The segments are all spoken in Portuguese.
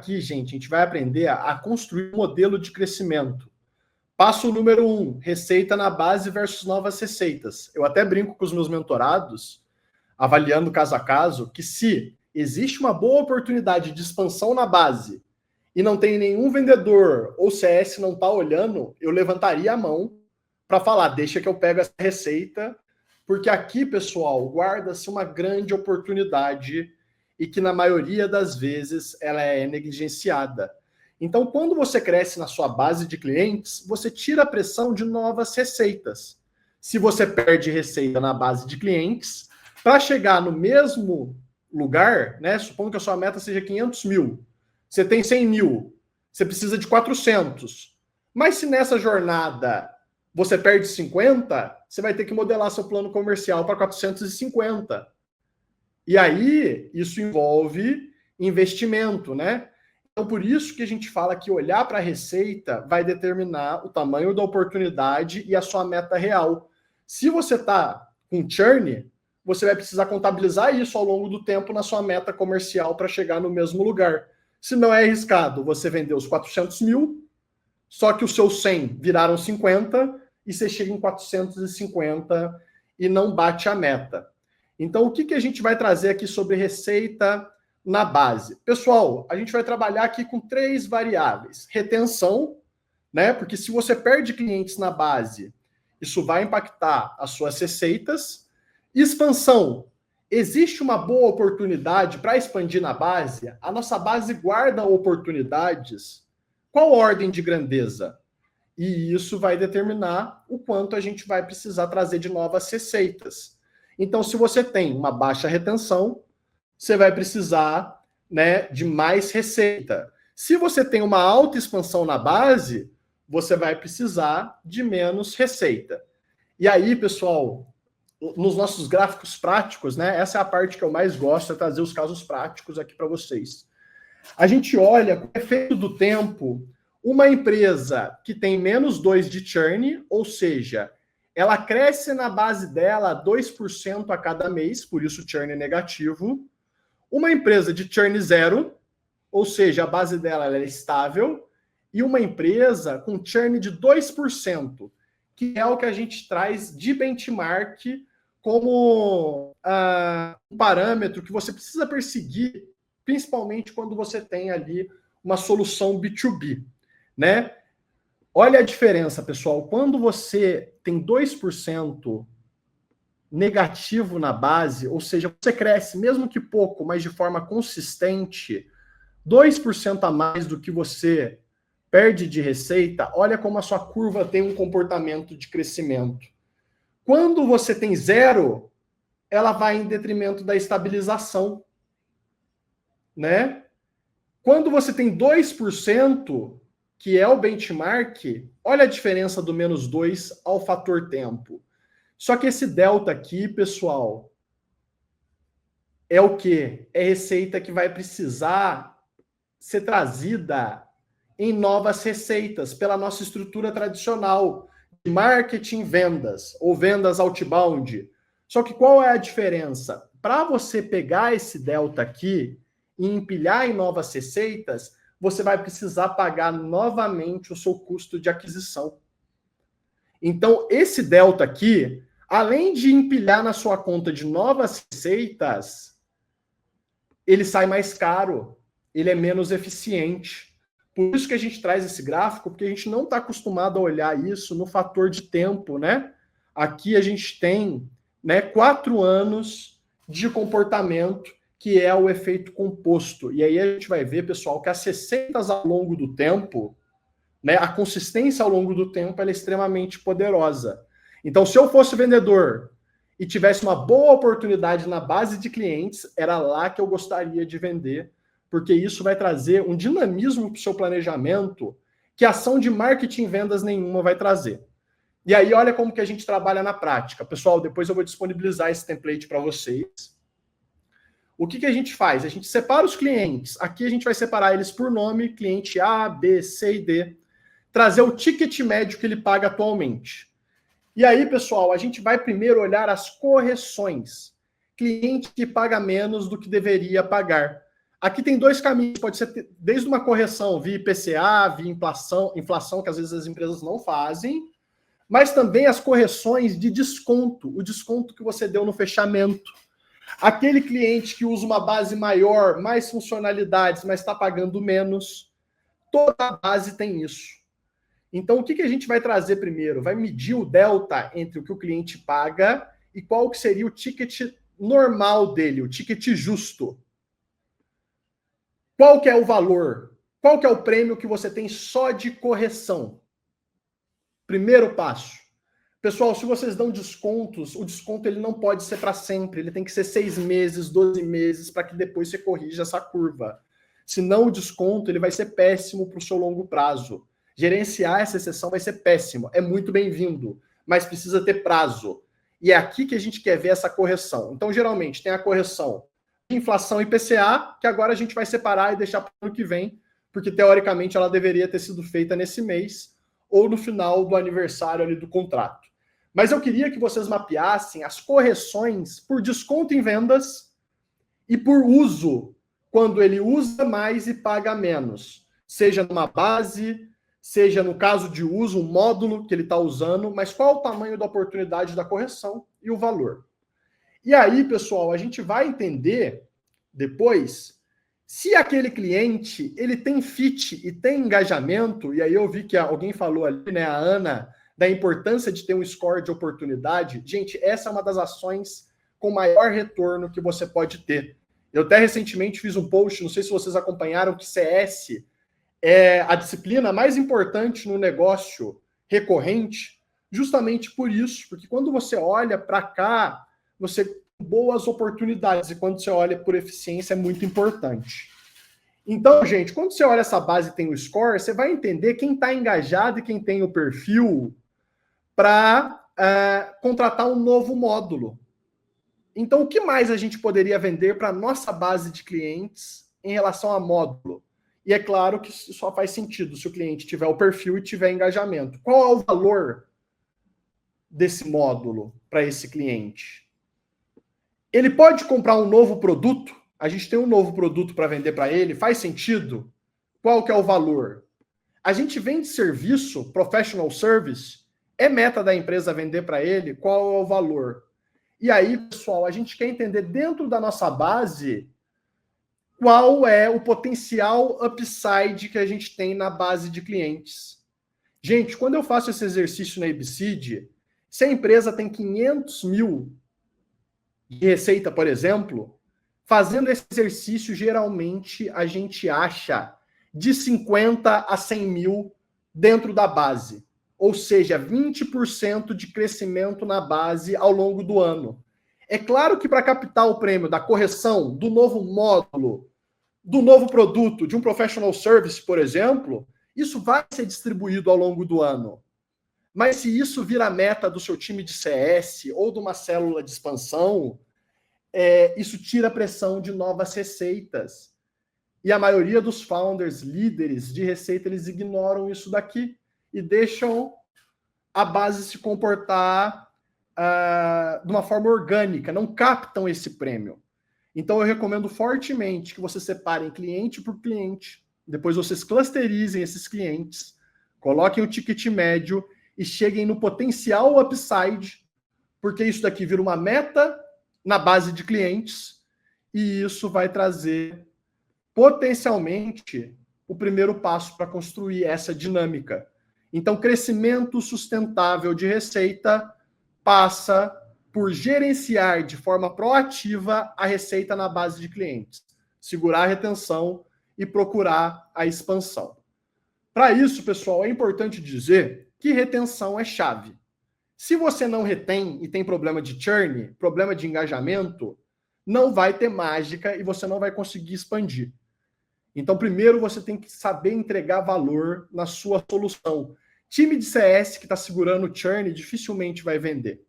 aqui, gente, a gente vai aprender a construir um modelo de crescimento. Passo número 1, receita na base versus novas receitas. Eu até brinco com os meus mentorados, avaliando caso a caso, que se existe uma boa oportunidade de expansão na base e não tem nenhum vendedor ou CS não está olhando, eu levantaria a mão para falar, deixa que eu pego essa receita, porque aqui, pessoal, guarda-se uma grande oportunidade e que na maioria das vezes ela é negligenciada. Então, quando você cresce na sua base de clientes, você tira a pressão de novas receitas. Se você perde receita na base de clientes, para chegar no mesmo lugar, né, supondo que a sua meta seja 500 mil, você tem 100 mil, você precisa de 400. Mas se nessa jornada você perde 50, você vai ter que modelar seu plano comercial para 450. E aí, isso envolve investimento, né? Então, por isso que a gente fala que olhar para a receita vai determinar o tamanho da oportunidade e a sua meta real. Se você está com churn, você vai precisar contabilizar isso ao longo do tempo na sua meta comercial para chegar no mesmo lugar. Se não é arriscado, você vendeu os 400 mil, só que os seus 100 viraram 50 e você chega em 450 e não bate a meta. Então, o que a gente vai trazer aqui sobre receita na base? Pessoal, a gente vai trabalhar aqui com 3 variáveis. Retenção, né? Porque se você perde clientes na base, isso vai impactar as suas receitas. Expansão. Existe uma boa oportunidade para expandir na base? A nossa base guarda oportunidades. Qual ordem de grandeza? E isso vai determinar o quanto a gente vai precisar trazer de novas receitas. Então, se você tem uma baixa retenção, você vai precisar, né, de mais receita. Se você tem uma alta expansão na base, você vai precisar de menos receita. E aí, pessoal, nos nossos gráficos práticos, né, essa é a parte que eu mais gosto, é trazer os casos práticos aqui para vocês. A gente olha com o efeito do tempo, uma empresa que tem menos 2 de churn, ou seja, ela cresce na base dela 2% a cada mês, por isso o churn é negativo. Uma empresa de churn 0, ou seja, a base dela ela é estável. E uma empresa com churn de 2%, que é o que a gente traz de benchmark como um parâmetro que você precisa perseguir, principalmente quando você tem ali uma solução B2B, né? Olha a diferença, pessoal. Quando você tem 2% negativo na base, ou seja, você cresce, mesmo que pouco, mas de forma consistente, 2% a mais do que você perde de receita, olha como a sua curva tem um comportamento de crescimento. Quando você tem 0, ela vai em detrimento da estabilização, né? Quando você tem 2%, que é o benchmark, olha a diferença do menos 2 ao fator tempo. Só que esse delta aqui, pessoal, é o quê? É receita que vai precisar ser trazida em novas receitas pela nossa estrutura tradicional de marketing vendas ou vendas outbound. Só que qual é a diferença? Para você pegar esse delta aqui e empilhar em novas receitas, você vai precisar pagar novamente o seu custo de aquisição. Então, esse delta aqui, além de empilhar na sua conta de novas receitas, ele sai mais caro, ele é menos eficiente. Por isso que a gente traz esse gráfico, porque a gente não está acostumado a olhar isso no fator de tempo, né? Aqui a gente tem, né, 4 anos de comportamento, que é o efeito composto. E aí a gente vai ver, pessoal, que as receitas ao longo do tempo, né, a consistência ao longo do tempo ela é extremamente poderosa. Então, se eu fosse vendedor e tivesse uma boa oportunidade na base de clientes, era lá que eu gostaria de vender, porque isso vai trazer um dinamismo para o seu planejamento que a ação de marketing e vendas nenhuma vai trazer. E aí, olha como que a gente trabalha na prática. Pessoal, depois eu vou disponibilizar esse template para vocês. O que a gente faz? A gente separa os clientes. Aqui a gente vai separar eles por nome, cliente A, B, C e D. Trazer o ticket médio que ele paga atualmente. E aí, pessoal, a gente vai primeiro olhar as correções. Cliente que paga menos do que deveria pagar. Aqui tem dois caminhos, pode ser desde uma correção via IPCA, via inflação, que às vezes as empresas não fazem, mas também as correções de desconto, o desconto que você deu no fechamento. Aquele cliente que usa uma base maior, mais funcionalidades, mas está pagando menos, toda a base tem isso. Então, o que a gente vai trazer primeiro? Vai medir o delta entre o que o cliente paga e qual que seria o ticket normal dele, o ticket justo. Qual que é o valor? Qual que é o prêmio que você tem só de correção? Primeiro passo. Pessoal, se vocês dão descontos, o desconto ele não pode ser para sempre. Ele tem que ser 6 meses, 12 meses, para que depois você corrija essa curva. Senão o desconto ele vai ser péssimo para o seu longo prazo. Gerenciar essa exceção vai ser péssimo. É muito bem-vindo, mas precisa ter prazo. E é aqui que a gente quer ver essa correção. Então, geralmente, tem a correção de inflação IPCA, que agora a gente vai separar e deixar para o ano que vem, porque, teoricamente, ela deveria ter sido feita nesse mês ou no final do aniversário ali do contrato. Mas eu queria que vocês mapeassem as correções por desconto em vendas e por uso, quando ele usa mais e paga menos. Seja numa base, seja no caso de uso, um módulo que ele está usando, mas qual o tamanho da oportunidade da correção e o valor. E aí, pessoal, a gente vai entender depois se aquele cliente ele tem fit e tem engajamento, e aí eu vi que alguém falou ali, né, a Ana, da importância de ter um score de oportunidade. Gente, essa é uma das ações com maior retorno que você pode ter. Eu até recentemente fiz um post, não sei se vocês acompanharam, que CS é a disciplina mais importante no negócio recorrente, justamente por isso, porque quando você olha para cá, você tem boas oportunidades, e quando você olha por eficiência é muito importante. Então, gente, quando você olha essa base e tem o score, você vai entender quem está engajado e quem tem o perfil para contratar um novo módulo. Então, o que mais a gente poderia vender para a nossa base de clientes em relação a módulo? E é claro que isso só faz sentido se o cliente tiver o perfil e tiver engajamento. Qual é o valor desse módulo para esse cliente? Ele pode comprar um novo produto? A gente tem um novo produto para vender para ele? Faz sentido? Qual que é o valor? A gente vende serviço, professional service, é meta da empresa vender para ele? Qual é o valor? E aí, pessoal, a gente quer entender dentro da nossa base qual é o potencial upside que a gente tem na base de clientes. Gente, quando eu faço esse exercício na IBSeed, se a empresa tem 500 mil de receita, por exemplo, fazendo esse exercício, geralmente a gente acha de 50 a 100 mil dentro da base. Ou seja, 20% de crescimento na base ao longo do ano. É claro que para captar o prêmio da correção, do novo módulo, do novo produto, de um professional service, por exemplo, isso vai ser distribuído ao longo do ano. Mas se isso vira meta do seu time de CS ou de uma célula de expansão, isso tira a pressão de novas receitas. E a maioria dos founders, líderes de receita, eles ignoram isso daqui e deixam a base se comportar de uma forma orgânica, não captam esse prêmio. Então, eu recomendo fortemente que vocês separem cliente por cliente, depois vocês clusterizem esses clientes, coloquem o ticket médio e cheguem no potencial upside, porque isso daqui vira uma meta na base de clientes e isso vai trazer potencialmente o primeiro passo para construir essa dinâmica. Então, crescimento sustentável de receita passa por gerenciar de forma proativa a receita na base de clientes, segurar a retenção e procurar a expansão. Para isso, pessoal, é importante dizer que retenção é chave. Se você não retém e tem problema de churn, problema de engajamento, não vai ter mágica e você não vai conseguir expandir. Então, primeiro, você tem que saber entregar valor na sua solução. Time de CS que está segurando o churn dificilmente vai vender.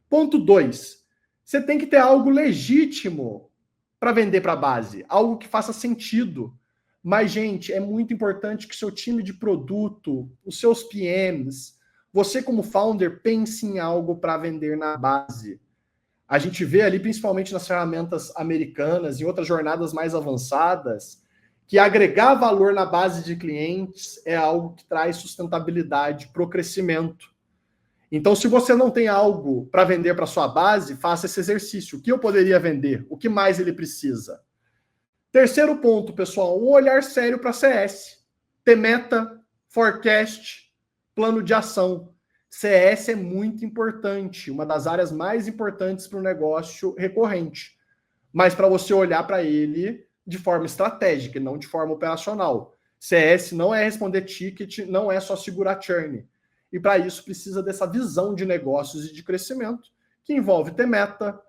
Ponto 2. Você tem que ter algo legítimo para vender para a base, algo que faça sentido. Mas, gente, é muito importante que seu time de produto, os seus PMs, você como founder, pense em algo para vender na base. A gente vê ali, principalmente nas ferramentas americanas e outras jornadas mais avançadas, que agregar valor na base de clientes é algo que traz sustentabilidade para o crescimento. Então, se você não tem algo para vender para sua base, faça esse exercício. O que eu poderia vender? O que mais ele precisa? Terceiro ponto, pessoal, um olhar sério para CS. Ter meta, forecast, plano de ação. CS é muito importante, uma das áreas mais importantes para o negócio recorrente. Mas para você olhar para ele de forma estratégica e não de forma operacional. CS não é responder ticket, não é só segurar churn. E para isso precisa dessa visão de negócios e de crescimento, que envolve ter meta,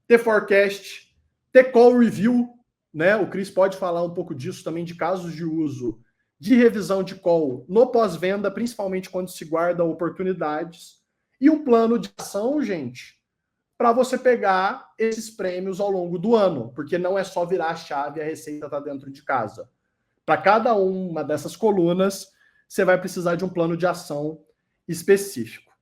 ter forecast, ter call review, né? O Cris pode falar um pouco disso também, de casos de uso de revisão de call no pós-venda, principalmente quando se guarda oportunidades, e um plano de ação, gente, para você pegar esses prêmios ao longo do ano, porque não é só virar a chave e a receita está dentro de casa. Para cada uma dessas colunas, você vai precisar de um plano de ação específico.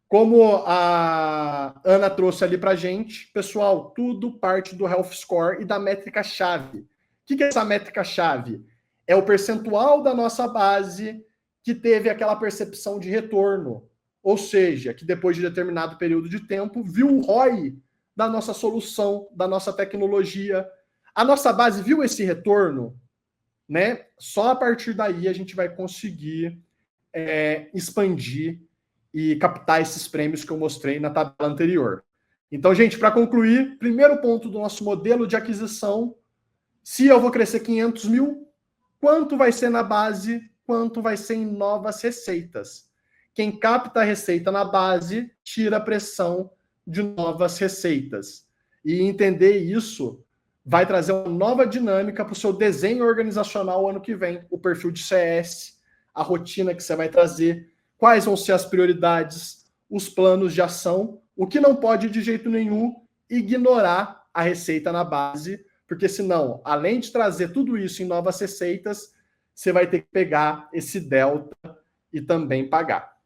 Como a Ana trouxe ali para a gente, pessoal, tudo parte do Health Score e da métrica-chave. O que é essa métrica-chave? É o percentual da nossa base que teve aquela percepção de retorno, ou seja, que depois de determinado período de tempo viu o ROI da nossa solução, da nossa tecnologia. A nossa base viu esse retorno, né? Só a partir daí a gente vai conseguir expandir e captar esses prêmios que eu mostrei na tabela anterior. Então, gente, para concluir, primeiro ponto do nosso modelo de aquisição, se eu vou crescer 500 mil, quanto vai ser na base, quanto vai ser em novas receitas. Quem capta a receita na base, tira a pressão de novas receitas. E entender isso vai trazer uma nova dinâmica para o seu desenho organizacional ano que vem, o perfil de CS, a rotina que você vai trazer, quais vão ser as prioridades, os planos de ação, o que não pode de jeito nenhum ignorar a receita na base, porque senão, além de trazer tudo isso em novas receitas, você vai ter que pegar esse delta e também pagar.